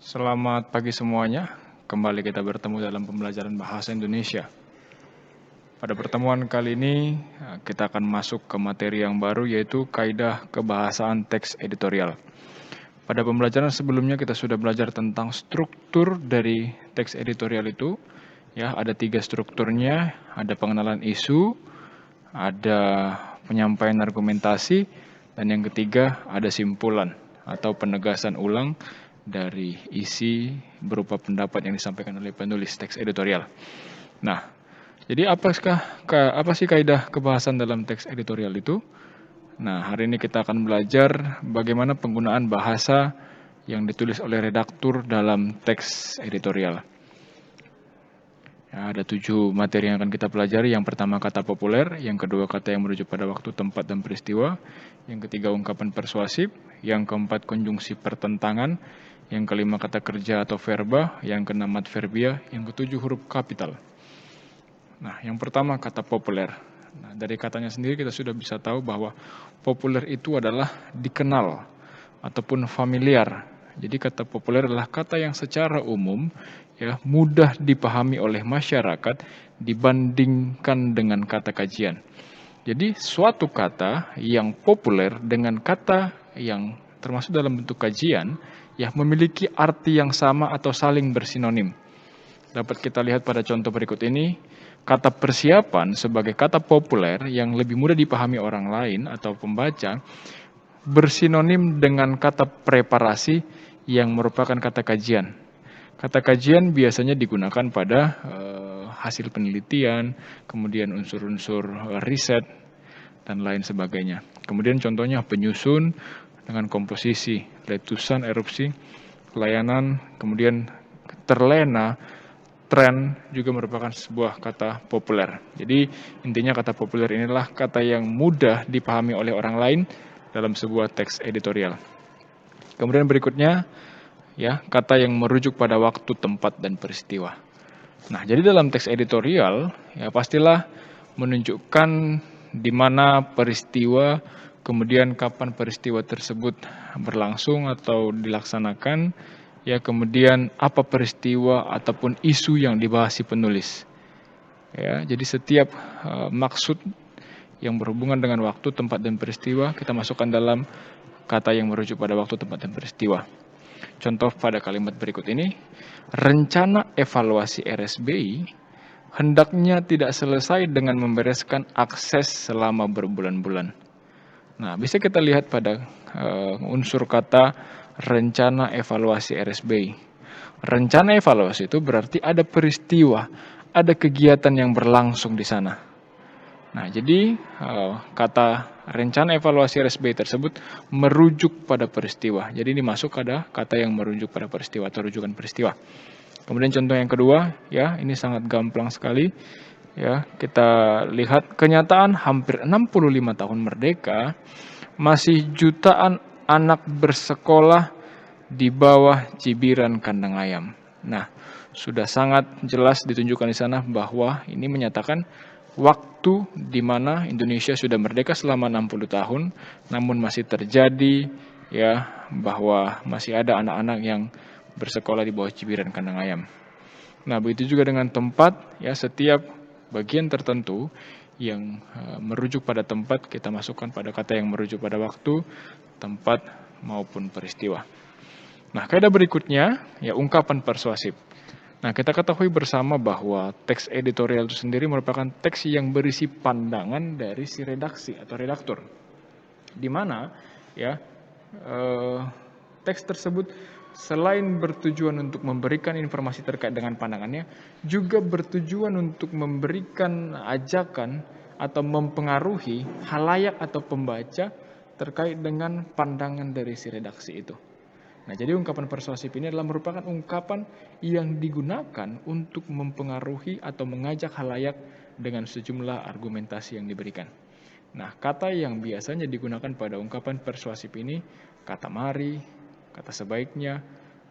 Selamat pagi semuanya. Kembali kita bertemu dalam pembelajaran bahasa Indonesia. Pada pertemuan kali ini, kita akan masuk ke materi yang baru yaitu kaidah kebahasaan teks editorial. Pada pembelajaran sebelumnya kita sudah belajar tentang struktur dari teks editorial itu. Ya, ada 3 strukturnya, ada pengenalan isu, ada penyampaian argumentasi, dan yang ketiga ada simpulan atau penegasan ulang dari isi berupa pendapat yang disampaikan oleh penulis teks editorial. Nah, jadi apa sih kaidah kebahasan dalam teks editorial itu? Nah, hari ini kita akan belajar bagaimana penggunaan bahasa yang ditulis oleh redaktur dalam teks editorial. Ya, ada 7 materi yang akan kita pelajari. Yang pertama kata populer, yang kedua kata yang merujuk pada waktu, tempat, dan peristiwa, yang ketiga ungkapan persuasif, yang keempat konjungsi pertentangan, yang kelima kata kerja atau verba, yang keenam adverbia, yang ketujuh huruf kapital. Nah, yang pertama kata populer. Nah, dari katanya sendiri kita sudah bisa tahu bahwa populer itu adalah dikenal ataupun familiar. Jadi kata populer adalah kata yang secara umum ya mudah dipahami oleh masyarakat dibandingkan dengan kata kajian. Jadi suatu kata yang populer dengan kata yang termasuk dalam bentuk kajian ya memiliki arti yang sama atau saling bersinonim. Dapat kita lihat pada contoh berikut ini, kata persiapan sebagai kata populer yang lebih mudah dipahami orang lain atau pembaca bersinonim dengan kata preparasi yang merupakan kata kajian. Kata kajian biasanya digunakan pada hasil penelitian, kemudian unsur-unsur riset, dan lain sebagainya. Kemudian contohnya penyusun dengan komposisi, letusan, erupsi, pelayanan, kemudian terlena, tren juga merupakan sebuah kata populer. Jadi intinya kata populer inilah kata yang mudah dipahami oleh orang lain dalam sebuah teks editorial. Kemudian berikutnya ya kata yang merujuk pada waktu, tempat, dan peristiwa. Nah, jadi dalam teks editorial ya pastilah menunjukkan di mana peristiwa, kemudian kapan peristiwa tersebut berlangsung atau dilaksanakan, ya kemudian apa peristiwa ataupun isu yang dibahas si penulis. Ya, jadi setiap maksud yang berhubungan dengan waktu, tempat, dan peristiwa kita masukkan dalam kata yang merujuk pada waktu, tempat, dan peristiwa. Contoh pada kalimat berikut ini, rencana evaluasi RSBI hendaknya tidak selesai dengan membereskan akses selama berbulan-bulan. Nah, bisa kita lihat pada unsur kata rencana evaluasi RSBI. Rencana evaluasi itu berarti ada peristiwa, ada kegiatan yang berlangsung di sana. Nah, jadi kata rencana evaluasi RSBI tersebut merujuk pada peristiwa. Jadi ini masuk ada kata yang merujuk pada peristiwa atau rujukan peristiwa. Kemudian contoh yang kedua, ya ini sangat gampang sekali. Ya, kita lihat kenyataan hampir 65 tahun merdeka, masih jutaan anak bersekolah di bawah cibiran kandang ayam. Nah, sudah sangat jelas ditunjukkan di sana bahwa ini menyatakan waktu di mana Indonesia sudah merdeka selama 60 tahun, namun masih terjadi ya bahwa masih ada anak-anak yang bersekolah di bawah cibiran kandang ayam. Nah, begitu juga dengan tempat, ya setiap bagian tertentu yang merujuk pada tempat kita masukkan pada kata yang merujuk pada waktu, tempat maupun peristiwa. Nah, kaidah berikutnya ya ungkapan persuasif. Nah, kita ketahui bersama bahwa teks editorial itu sendiri merupakan teks yang berisi pandangan dari si redaksi atau redaktur. Di mana ya teks tersebut selain bertujuan untuk memberikan informasi terkait dengan pandangannya, juga bertujuan untuk memberikan ajakan atau mempengaruhi halayak atau pembaca terkait dengan pandangan dari si redaksi itu. Nah, jadi ungkapan persuasif ini adalah merupakan ungkapan yang digunakan untuk mempengaruhi atau mengajak halayak dengan sejumlah argumentasi yang diberikan. Nah, kata yang biasanya digunakan pada ungkapan persuasif ini, kata mari, kata sebaiknya,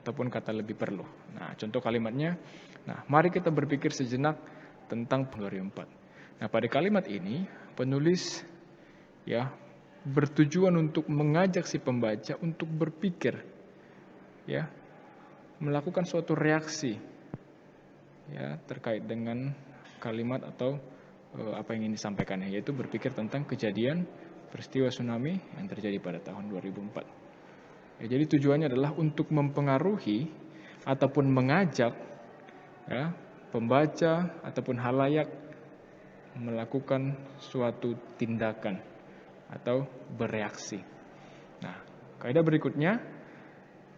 ataupun kata lebih perlu. Nah, contoh kalimatnya, nah mari kita berpikir sejenak tentang 2004. Nah, pada kalimat ini, penulis ya bertujuan untuk mengajak si pembaca untuk berpikir ya melakukan suatu reaksi ya terkait dengan kalimat atau apa yang ingin disampaikan, yaitu berpikir tentang kejadian peristiwa tsunami yang terjadi pada tahun 2004. Ya, jadi tujuannya adalah untuk mempengaruhi ataupun mengajak ya, pembaca ataupun halayak melakukan suatu tindakan atau bereaksi. Nah, kaidah berikutnya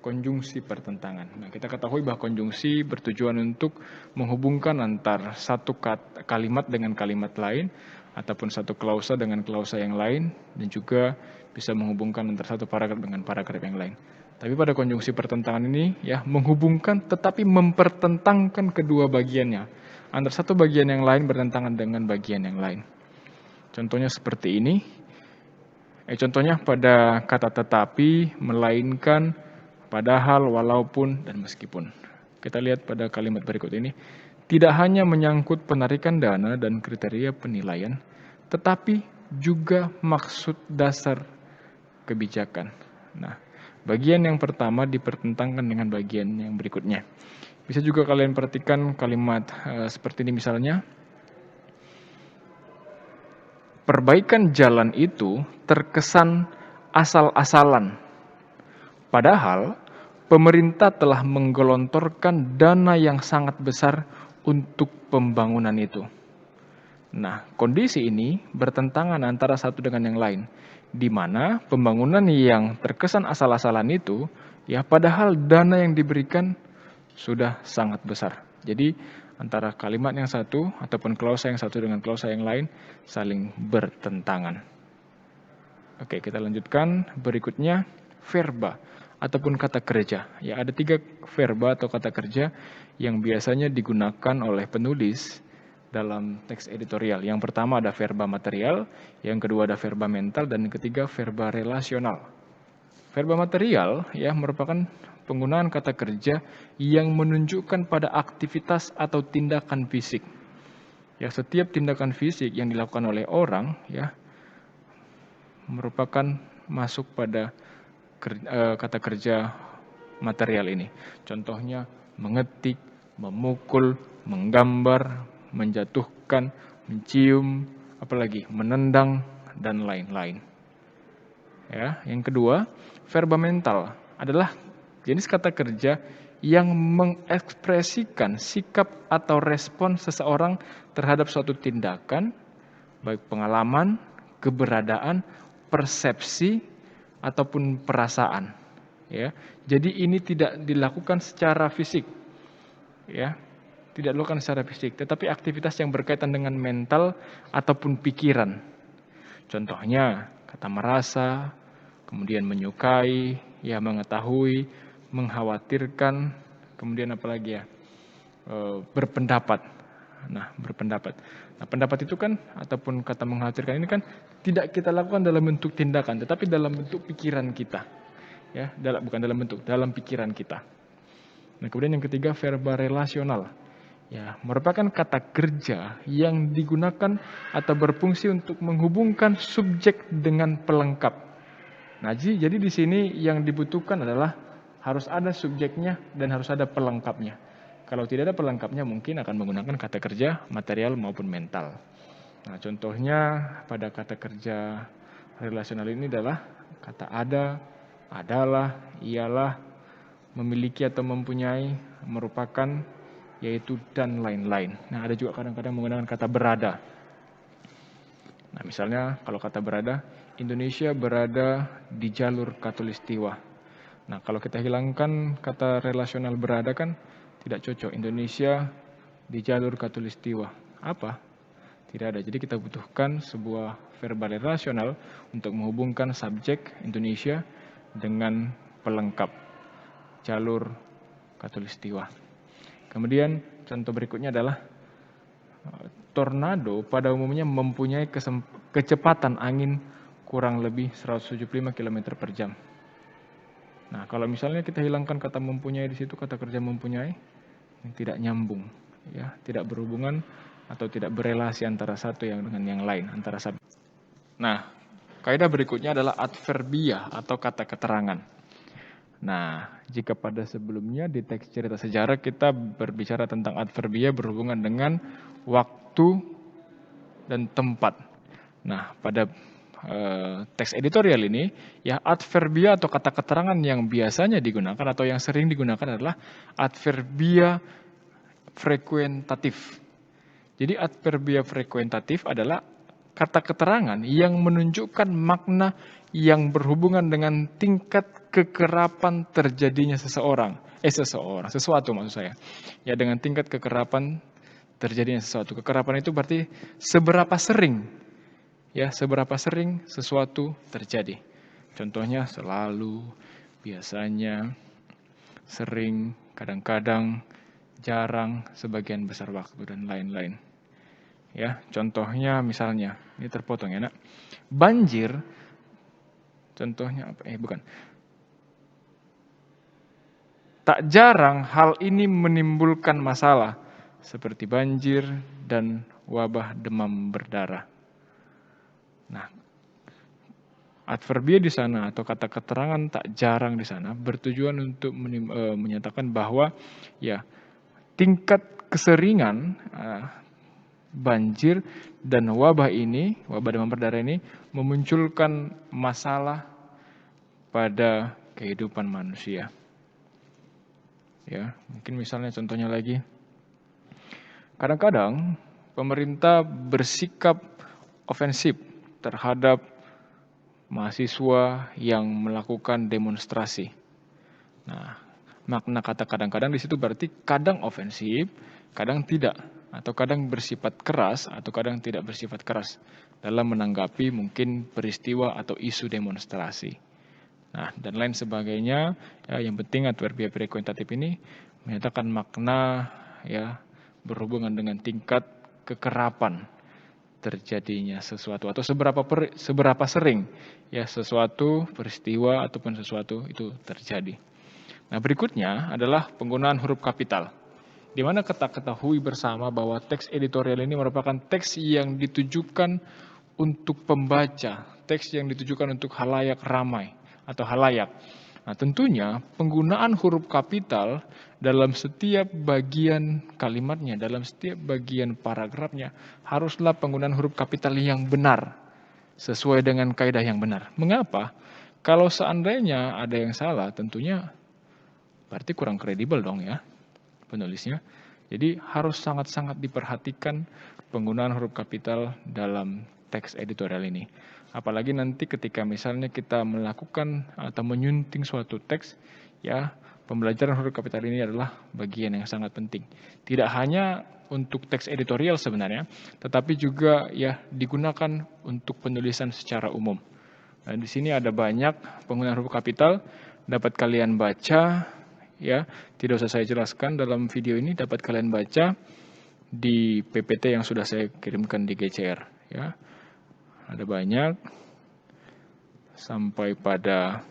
konjungsi pertentangan. Nah, kita ketahui bahwa konjungsi bertujuan untuk menghubungkan antar satu kalimat dengan kalimat lain ataupun satu klausa dengan klausa yang lain dan juga bisa menghubungkan antar satu paragraf dengan paragraf yang lain. Tapi pada konjungsi pertentangan ini ya menghubungkan tetapi mempertentangkan kedua bagiannya. Antara satu bagian yang lain bertentangan dengan bagian yang lain. Contohnya seperti ini. Contohnya pada kata tetapi, melainkan, padahal, walaupun, dan meskipun. Kita lihat pada kalimat berikut ini. Tidak hanya menyangkut penarikan dana dan kriteria penilaian, tetapi juga maksud dasar kebijakan. Nah, bagian yang pertama dipertentangkan dengan bagian yang berikutnya. Bisa juga kalian perhatikan kalimat seperti ini misalnya. Perbaikan jalan itu terkesan asal-asalan. Padahal pemerintah telah menggelontorkan dana yang sangat besar untuk pembangunan itu. Nah, kondisi ini bertentangan antara satu dengan yang lain, di mana pembangunan yang terkesan asal-asalan itu, ya padahal dana yang diberikan sudah sangat besar. Jadi antara kalimat yang satu ataupun klausa yang satu dengan klausa yang lain saling bertentangan. Oke, kita lanjutkan. Berikutnya verba ataupun kata kerja. Ya, ada 3 verba atau kata kerja yang biasanya digunakan oleh penulis dalam teks editorial. Yang pertama ada verba material, yang kedua ada verba mental, dan yang ketiga verba relasional. Verba material ya merupakan penggunaan kata kerja yang menunjukkan pada aktivitas atau tindakan fisik. Ya, setiap tindakan fisik yang dilakukan oleh orang ya merupakan masuk pada kata kerja material ini. Contohnya mengetik, memukul, menggambar, menjatuhkan, mencium, apalagi menendang dan lain-lain. Ya, yang kedua, verba mental adalah jenis kata kerja yang mengekspresikan sikap atau respon seseorang terhadap suatu tindakan, baik pengalaman, keberadaan, persepsi, ataupun perasaan. Ya, jadi ini tidak dilakukan secara fisik, ya, tidak dilakukan secara fisik, tetapi aktivitas yang berkaitan dengan mental ataupun pikiran. Contohnya kata merasa, kemudian menyukai, ya mengetahui, mengkhawatirkan, kemudian apalagi ya, berpendapat. Nah, berpendapat. Nah, pendapat itu kan ataupun kata mengkhawatirkan ini kan tidak kita lakukan dalam bentuk tindakan, tetapi dalam bentuk pikiran kita. Ya, bukan dalam bentuk, dalam pikiran kita. Nah, kemudian yang ketiga verba relasional. Ya, merupakan kata kerja yang digunakan atau berfungsi untuk menghubungkan subjek dengan pelengkap. Nah, jadi di sini yang dibutuhkan adalah harus ada subjeknya dan harus ada pelengkapnya. Kalau tidak ada pelengkapnya mungkin akan menggunakan kata kerja material maupun mental. Nah, contohnya pada kata kerja relasional ini adalah kata ada, adalah, ialah, memiliki atau mempunyai, merupakan, yaitu dan lain-lain. Nah, ada juga kadang-kadang menggunakan kata berada. Nah, misalnya kalau kata berada, Indonesia berada di jalur Katulistiwa. Nah, kalau kita hilangkan kata relasional berada kan tidak cocok. Indonesia di jalur Katulistiwa. Apa? Tidak ada. Jadi kita butuhkan sebuah verba relasional untuk menghubungkan subjek Indonesia dengan pelengkap jalur Katulistiwa. Kemudian contoh berikutnya adalah tornado pada umumnya mempunyai kecepatan angin kurang lebih 175 km per jam. Nah, kalau misalnya kita hilangkan kata mempunyai di situ, kata kerja mempunyai, tidak nyambung, ya, tidak berhubungan atau tidak berelasi antara satu yang dengan yang lain, antara subjek. Nah, kaidah berikutnya adalah adverbia atau kata keterangan. Nah, jika pada sebelumnya di teks cerita sejarah kita berbicara tentang adverbia berhubungan dengan waktu dan tempat. Nah, pada teks editorial ini, ya adverbia atau kata keterangan yang biasanya digunakan atau yang sering digunakan adalah adverbia frekuentatif. Jadi adverbia frekuentatif adalah kata keterangan yang menunjukkan makna yang berhubungan dengan tingkat kekerapan terjadinya sesuatu maksud saya. Ya, dengan tingkat kekerapan terjadinya sesuatu. Kekerapan itu berarti seberapa sering, ya, seberapa sering sesuatu terjadi. Contohnya selalu, biasanya, sering, kadang-kadang, jarang, sebagian besar waktu, dan lain-lain. Ya, contohnya misalnya, ini terpotong ya nak. Banjir, contohnya apa? Bukan. Tak jarang hal ini menimbulkan masalah, seperti banjir dan wabah demam berdarah. Nah, adverbia di sana atau kata keterangan tak jarang di sana bertujuan untuk menyatakan bahwa ya tingkat keseringan banjir dan wabah demam berdarah ini memunculkan masalah pada kehidupan manusia. Ya, mungkin misalnya contohnya lagi. Kadang-kadang pemerintah bersikap ofensif terhadap mahasiswa yang melakukan demonstrasi. Nah, makna kata kadang-kadang di situ berarti kadang ofensif, kadang tidak, atau kadang bersifat keras, atau kadang tidak bersifat keras dalam menanggapi mungkin peristiwa atau isu demonstrasi. Nah, dan lain sebagainya. Ya, yang penting adverbia frekuentatif ini menyatakan makna ya berhubungan dengan tingkat kekerapan terjadinya sesuatu atau seberapa sering ya sesuatu peristiwa ataupun sesuatu itu terjadi. Nah, berikutnya adalah penggunaan huruf kapital. Di mana kita ketahui bersama bahwa teks editorial ini merupakan teks yang ditujukan untuk pembaca, teks yang ditujukan untuk halayak ramai atau halayak. Nah, tentunya penggunaan huruf kapital dalam setiap bagian kalimatnya, dalam setiap bagian paragrafnya, haruslah penggunaan huruf kapital yang benar, sesuai dengan kaidah yang benar. Mengapa? Kalau seandainya ada yang salah, tentunya berarti kurang kredibel dong ya penulisnya. Jadi harus sangat-sangat diperhatikan penggunaan huruf kapital dalam teks editorial ini. Apalagi nanti ketika misalnya kita melakukan atau menyunting suatu teks, ya pembelajaran huruf kapital ini adalah bagian yang sangat penting. Tidak hanya untuk teks editorial sebenarnya, tetapi juga ya digunakan untuk penulisan secara umum. Nah, di sini ada banyak penggunaan huruf kapital, dapat kalian baca. Ya, tidak usah saya jelaskan dalam video ini, dapat kalian baca di PPT yang sudah saya kirimkan di GCR. Ya, ada banyak sampai pada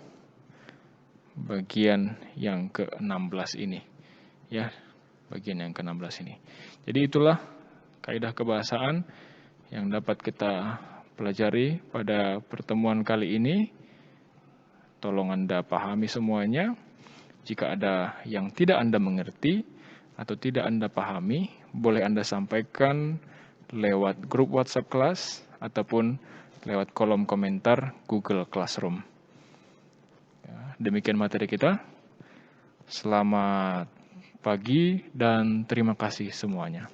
bagian yang ke-16 ini. Ya, bagian yang ke-16 ini. Jadi itulah kaidah kebahasaan yang dapat kita pelajari pada pertemuan kali ini. Tolong Anda pahami semuanya. Jika ada yang tidak Anda mengerti atau tidak Anda pahami, boleh Anda sampaikan lewat grup WhatsApp kelas ataupun lewat kolom komentar Google Classroom. Ya, demikian materi kita. Selamat pagi dan terima kasih semuanya.